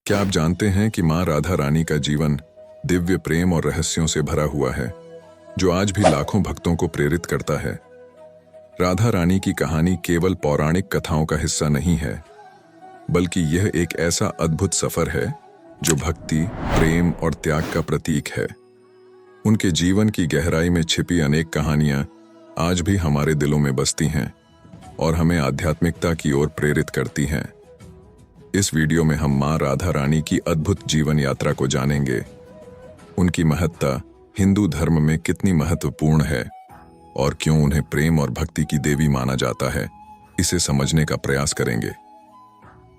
क्या आप जानते हैं कि माँ राधा रानी का जीवन दिव्य प्रेम और रहस्यों से भरा हुआ है, जो आज भी लाखों भक्तों को प्रेरित करता है। राधा रानी की कहानी केवल पौराणिक कथाओं का हिस्सा नहीं है, बल्कि यह एक ऐसा अद्भुत सफर है जो भक्ति, प्रेम और त्याग का प्रतीक है। उनके जीवन की गहराई में छिपी अनेक कहानियां आज भी हमारे दिलों में बसती हैं और हमें आध्यात्मिकता की ओर प्रेरित करती हैं। इस वीडियो में हम माँ राधा रानी की अद्भुत जीवन यात्रा को जानेंगे। उनकी महत्ता हिंदू धर्म में कितनी महत्वपूर्ण है और क्यों उन्हें प्रेम और भक्ति की देवी माना जाता है, इसे समझने का प्रयास करेंगे।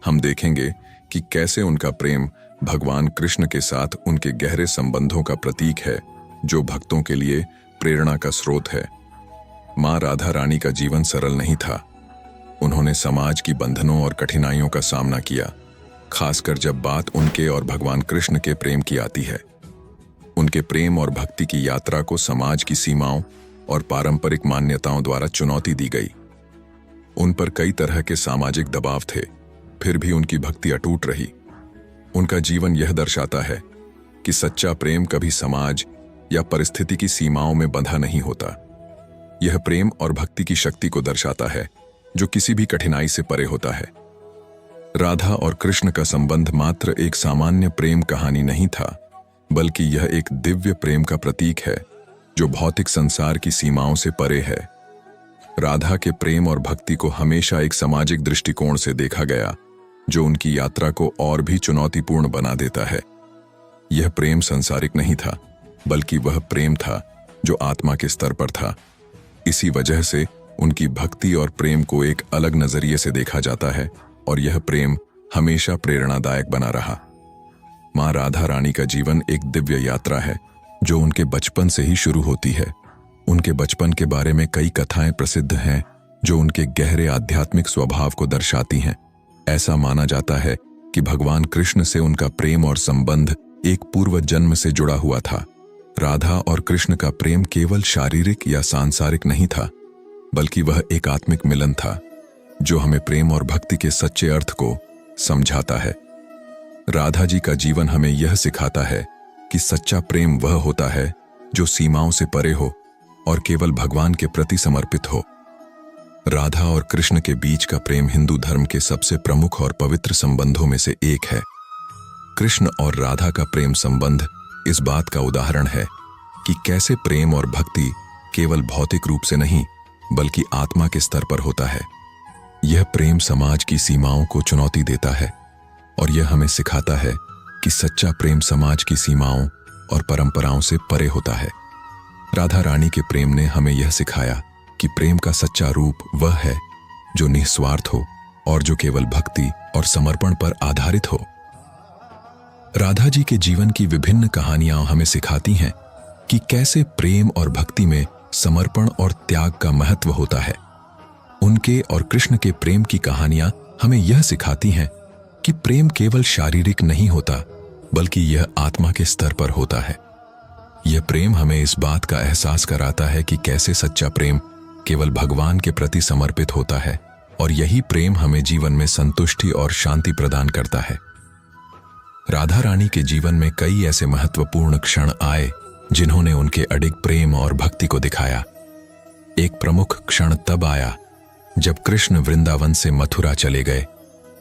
हम देखेंगे कि कैसे उनका प्रेम भगवान कृष्ण के साथ उनके गहरे संबंधों का प्रतीक है, जो भक्तों के लिए प्रेरणा का स्रोत है। माँ राधा रानी का जीवन सरल नहीं था। उन्होंने समाज की बंधनों और कठिनाइयों का सामना किया, खासकर जब बात उनके और भगवान कृष्ण के प्रेम की आती है। उनके प्रेम और भक्ति की यात्रा को समाज की सीमाओं और पारंपरिक मान्यताओं द्वारा चुनौती दी गई। उन पर कई तरह के सामाजिक दबाव थे, फिर भी उनकी भक्ति अटूट रही। उनका जीवन यह दर्शाता है कि सच्चा प्रेम कभी समाज या परिस्थिति की सीमाओं में बंधा नहीं होता। यह प्रेम और भक्ति की शक्ति को दर्शाता है, जो किसी भी कठिनाई से परे होता है। राधा और कृष्ण का संबंध मात्र एक सामान्य प्रेम कहानी नहीं था, बल्कि यह एक दिव्य प्रेम का प्रतीक है, जो भौतिक संसार की सीमाओं से परे है। राधा के प्रेम और भक्ति को हमेशा एक सामाजिक दृष्टिकोण से देखा गया, जो उनकी यात्रा को और भी चुनौतीपूर्ण बना देता है। यह प्रेम सांसारिक नहीं था, बल्कि वह प्रेम था जो आत्मा के स्तर पर था। इसी वजह से उनकी भक्ति और प्रेम को एक अलग नजरिए से देखा जाता है और यह प्रेम हमेशा प्रेरणादायक बना रहा। माँ राधा रानी का जीवन एक दिव्य यात्रा है, जो उनके बचपन से ही शुरू होती है। उनके बचपन के बारे में कई कथाएं प्रसिद्ध हैं, जो उनके गहरे आध्यात्मिक स्वभाव को दर्शाती हैं। ऐसा माना जाता है कि भगवान कृष्ण से उनका प्रेम और संबंध एक पूर्व जन्म से जुड़ा हुआ था। राधा और कृष्ण का प्रेम केवल शारीरिक या सांसारिक नहीं था, बल्कि वह एक आत्मिक मिलन था, जो हमें प्रेम और भक्ति के सच्चे अर्थ को समझाता है। राधा जी का जीवन हमें यह सिखाता है कि सच्चा प्रेम वह होता है जो सीमाओं से परे हो और केवल भगवान के प्रति समर्पित हो। राधा और कृष्ण के बीच का प्रेम हिंदू धर्म के सबसे प्रमुख और पवित्र संबंधों में से एक है। कृष्ण और राधा का प्रेम संबंध इस बात का उदाहरण है कि कैसे प्रेम और भक्ति केवल भौतिक रूप से नहीं, बल्कि आत्मा के स्तर पर होता है। यह प्रेम समाज की सीमाओं को चुनौती देता है और यह हमें सिखाता है कि सच्चा प्रेम समाज की सीमाओं और परंपराओं से परे होता है। राधा रानी के प्रेम ने हमें यह सिखाया कि प्रेम का सच्चा रूप वह है जो निस्वार्थ हो और जो केवल भक्ति और समर्पण पर आधारित हो। राधा जी के जीवन की विभिन्न कहानियां हमें सिखाती हैं कि कैसे प्रेम और भक्ति में समर्पण और त्याग का महत्व होता है। उनके और कृष्ण के प्रेम की कहानियां हमें यह सिखाती हैं कि प्रेम केवल शारीरिक नहीं होता, बल्कि यह आत्मा के स्तर पर होता है। यह प्रेम हमें इस बात का एहसास कराता है कि कैसे सच्चा प्रेम केवल भगवान के प्रति समर्पित होता है और यही प्रेम हमें जीवन में संतुष्टि और शांति प्रदान करता है। राधा रानी के जीवन में कई ऐसे महत्वपूर्ण क्षण आए जिन्होंने उनके अडिग प्रेम और भक्ति को दिखाया। एक प्रमुख क्षण तब आया जब कृष्ण वृंदावन से मथुरा चले गए।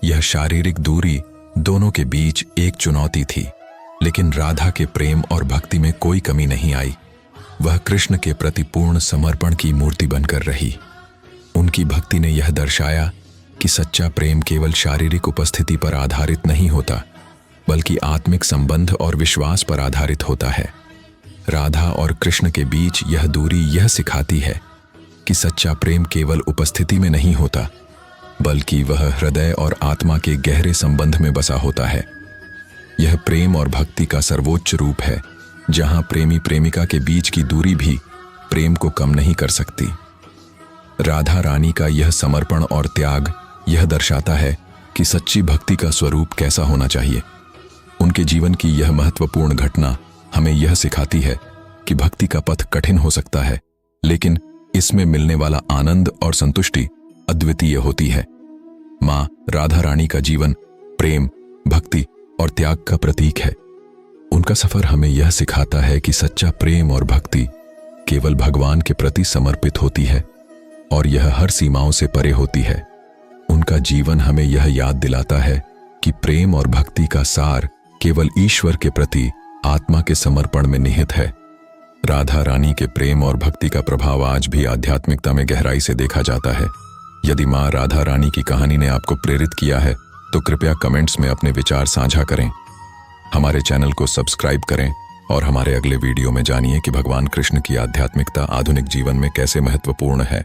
यह शारीरिक दूरी दोनों के बीच एक चुनौती थी, लेकिन राधा के प्रेम और भक्ति में कोई कमी नहीं आई। वह कृष्ण के प्रति पूर्ण समर्पण की मूर्ति बनकर रही। उनकी भक्ति ने यह दर्शाया कि सच्चा प्रेम केवल शारीरिक उपस्थिति पर आधारित नहीं होता, बल्कि आत्मिक संबंध और विश्वास पर आधारित होता है। राधा और कृष्ण के बीच यह दूरी यह सिखाती है कि सच्चा प्रेम केवल उपस्थिति में नहीं होता, बल्कि वह हृदय और आत्मा के गहरे संबंध में बसा होता है। यह प्रेम और भक्ति का सर्वोच्च रूप है, जहां प्रेमी प्रेमिका के बीच की दूरी भी प्रेम को कम नहीं कर सकती। राधा रानी का यह समर्पण और त्याग यह दर्शाता है कि सच्ची भक्ति का स्वरूप कैसा होना चाहिए। उनके जीवन की यह महत्वपूर्ण घटना हमें यह सिखाती है कि भक्ति का पथ कठिन हो सकता है, लेकिन इसमें मिलने वाला आनंद और संतुष्टि अद्वितीय होती है। माँ राधा रानी का जीवन प्रेम, भक्ति और त्याग का प्रतीक है। उनका सफर हमें यह सिखाता है कि सच्चा प्रेम और भक्ति केवल भगवान के प्रति समर्पित होती है और यह हर सीमाओं से परे होती है। उनका जीवन हमें यह याद दिलाता है कि प्रेम और भक्ति का सार केवल ईश्वर के प्रति आत्मा के समर्पण में निहित है। राधा रानी के प्रेम और भक्ति का प्रभाव आज भी आध्यात्मिकता में गहराई से देखा जाता है। यदि मां राधा रानी की कहानी ने आपको प्रेरित किया है तो कृपया कमेंट्स में अपने विचार साझा करें। हमारे चैनल को सब्सक्राइब करें और हमारे अगले वीडियो में जानिए कि भगवान कृष्ण की आध्यात्मिकता आधुनिक जीवन में कैसे महत्वपूर्ण है।